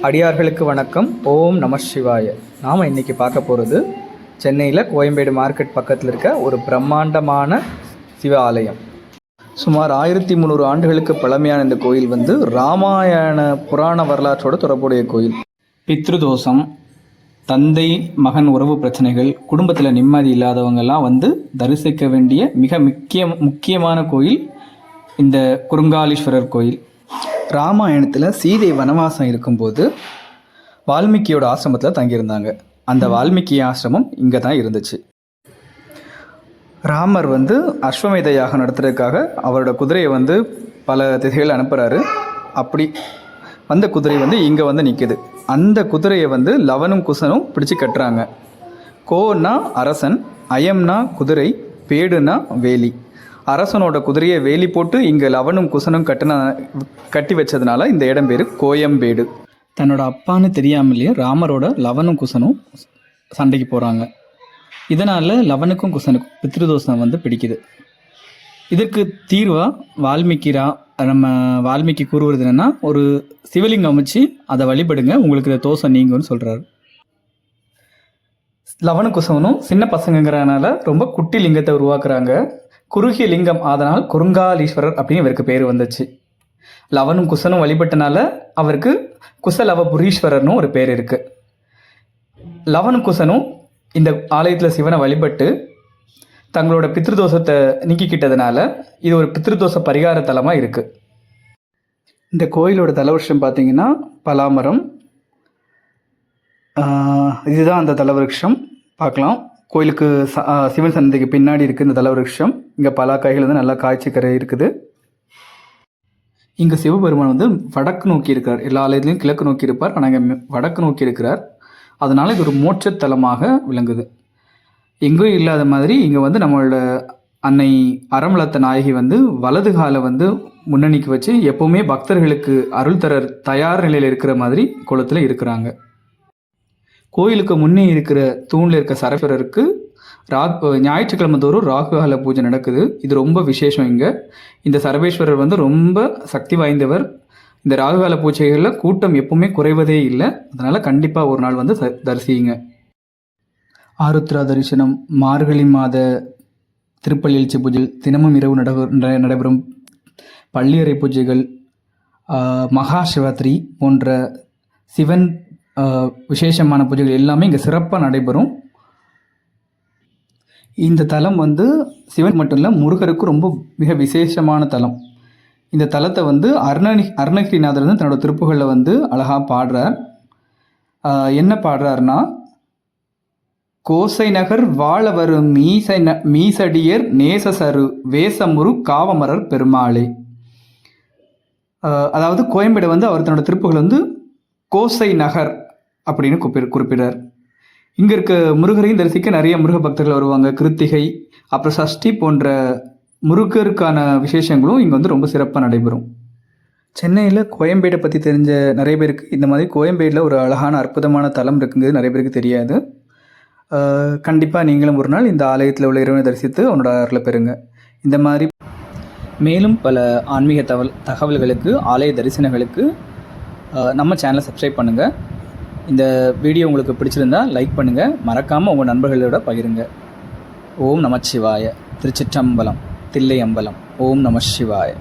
அடியார்களுக்கு வணக்கம். ஓம் நம சிவாய. நாம் இன்றைக்கி பார்க்க போகிறது சென்னையில் கோயம்பேடு மார்க்கெட் பக்கத்தில் இருக்க ஒரு பிரம்மாண்டமான சிவ ஆலயம். சுமார் 1300 ஆண்டுகளுக்கு பழமையான இந்த கோயில் ராமாயண புராண வரலாற்றோடு தொடர்புடைய கோயில். பித்ருதோஷம், தந்தை மகன் உறவு பிரச்சனைகள், குடும்பத்தில் நிம்மதி இல்லாதவங்கெல்லாம் தரிசிக்க வேண்டிய மிக முக்கியமான கோயில் இந்த குறுங்காலீஸ்வரர் கோயில். ராமாயணத்தில் சீதை வனவாசம் இருக்கும்போது வால்மீகியோட ஆசிரமத்தில் தங்கியிருந்தாங்க. அந்த வால்மீகி ஆசிரமம் இங்கே தான் இருந்துச்சு. ராமர் அஸ்வமேத யாகம் நடத்துறதுக்காக அவரோட குதிரையை பல திசைகள் அனுப்புகிறாரு. அப்படி வந்த குதிரை இங்கே நிற்கிது. அந்த குதிரையை லவனும் குசனும் பிடிச்சி கட்டுறாங்க. கோன்னா அரசன், அயம்னா குதிரை, பேடுனா வேலி. அரசனோட குதிரையை வேலி போட்டு இங்கே லவனும் குசனும் கட்டி வச்சதுனால இந்த இடம் பேர் கோயம்பேடு. தன்னோட அப்பான்னு தெரியாமலேயே ராமரோட லவனும் குசனும் சண்டைக்கு போகிறாங்க. இதனால் லவனுக்கும் குசனுக்கும் பித்ருதோஷம் பிடிக்குது. இதற்கு தீர்வாக நம்ம வால்மீகி கூறுவது என்னென்னா, ஒரு சிவலிங்கம் அமைச்சு அதை வழிபடுங்க, உங்களுக்கு இந்த தோஷம் நீங்கும்னு சொல்கிறாரு. லவனும் குசவனும் சின்ன பசங்கிறனால ரொம்ப குட்டி லிங்கத்தை உருவாக்குறாங்க. குறுகிய லிங்கம், அதனால் குறுங்காலீஸ்வரர் அப்படின்னு இவருக்கு பேர் வந்துச்சு. லவனும் குசனும் வழிபட்டனால அவருக்கு குசலவபுரீஸ்வரர்னு ஒரு பேர் இருக்கு. லவனும் குசனும் இந்த ஆலயத்தில் சிவனை வழிபட்டு தங்களோட பித்ருதோஷத்தை நீக்கிக்கிட்டதுனால இது ஒரு பித்ருதோஷ பரிகார தலமாக இருக்குது. இந்த கோயிலோட தலவிருஷம் பார்த்தீங்கன்னா பலாமரம். இதுதான் அந்த தலவிருஷம். பார்க்கலாம். கோயிலுக்கு சிவன் சன்னதிக்கு பின்னாடி இருக்குது இந்த தலவிருஷம். இங்கே பலா காய்கள் நல்லா காய்ச்சிக்கரை இருக்குது. இங்கே சிவபெருமான் வடக்கு நோக்கி இருக்கிறார். எல்லா ஆலயத்துலையும் கிழக்கு நோக்கி இருப்பார், ஆனால் இங்கே வடக்கு நோக்கி இருக்கிறார். அதனால் இது ஒரு மோட்சத்தலமாக விளங்குது. எங்கேயும் இல்லாத மாதிரி இங்கே நம்மளோட அன்னை அறமளத்த நாயகி வலது காலை முன்னணிக்கு வச்சு எப்போவுமே பக்தர்களுக்கு அருள் தர தயார் நிலையில் இருக்கிற மாதிரி குளத்தில் இருக்கிறாங்க. கோயிலுக்கு முன்னே இருக்கிற தூணில் இருக்க சரஸ்வரருக்கு ஞாயிற்றுக்கிழமை தோறும் ராகுகால பூஜை நடக்குது. இது ரொம்ப விசேஷம். இந்த சரபேஸ்வரர் ரொம்ப சக்தி வாய்ந்தவர். இந்த ராகுகால பூஜைகளில் கூட்டம் எப்பவுமே குறைவதே இல்லை. அதனால் கண்டிப்பாக ஒரு நாள் தரிசிங்க. ஆருத்ரா தரிசனம், மார்கழி மாத திருப்பள்ளி எழுச்சி பூஜை, தினமும் இரவு நடைபெறும் பள்ளியறை பூஜைகள், மகா சிவராத்திரி போன்ற சிவன் விசேஷமான பூஜைகள் எல்லாமே இங்கே சிறப்பாக நடைபெறும். இந்த தலம் சிவன் மட்டும் இல்லை, முருகருக்கு ரொம்ப மிக விசேஷமான தலம். இந்த தலத்தை அருணகிரிநாதர் தன்னோட திருப்புகளில் அழகாக பாடுறார். என்ன பாடுறாருன்னா, கோசை நகர் வாழ வரும் மீசடியர் நேசசரு வேசமுரு காவமரர் பெருமாளே. அதாவது கோயம்பேடு அவர் தன்னோட திருப்புகள் கோசை நகர் அப்படின்னு குறிப்பிடுறார். இங்கே இருக்க முருகரையும் தரிசிக்க நிறைய முருக பக்தர்கள் வருவாங்க. கிருத்திகை, அப்புறம் சஷ்டி போன்ற முருகருக்கான விசேஷங்களும் இங்கே ரொம்ப சிறப்பாக நடைபெறும். சென்னையில் கோயம்பேடை பற்றி தெரிஞ்ச நிறைய பேருக்கு இந்த மாதிரி கோயம்பேடில் ஒரு அழகான அற்புதமான தலம் இருக்குங்கிறது நிறைய பேருக்கு தெரியாது. கண்டிப்பாக நீங்களும் ஒரு நாள் இந்த ஆலயத்தில் உள்ள இறைவனை தரிசித்து அவனோட அருளை பெறுங்க. இந்த மாதிரி மேலும் பல ஆன்மீக தகவல்களுக்கு, ஆலய தரிசனங்களுக்கு நம்ம சேனலை சப்ஸ்கிரைப் பண்ணுங்கள். இந்த வீடியோ உங்களுக்கு பிடிச்சிருந்தா லைக் பண்ணுங்கள். மறக்காமல் உங்கள் நண்பர்களோட பகிருங்க. ஓம் நமச்சிவாய. திருச்சிற்றம்பலம், தில்லையம்பலம். ஓம் நம சிவாய.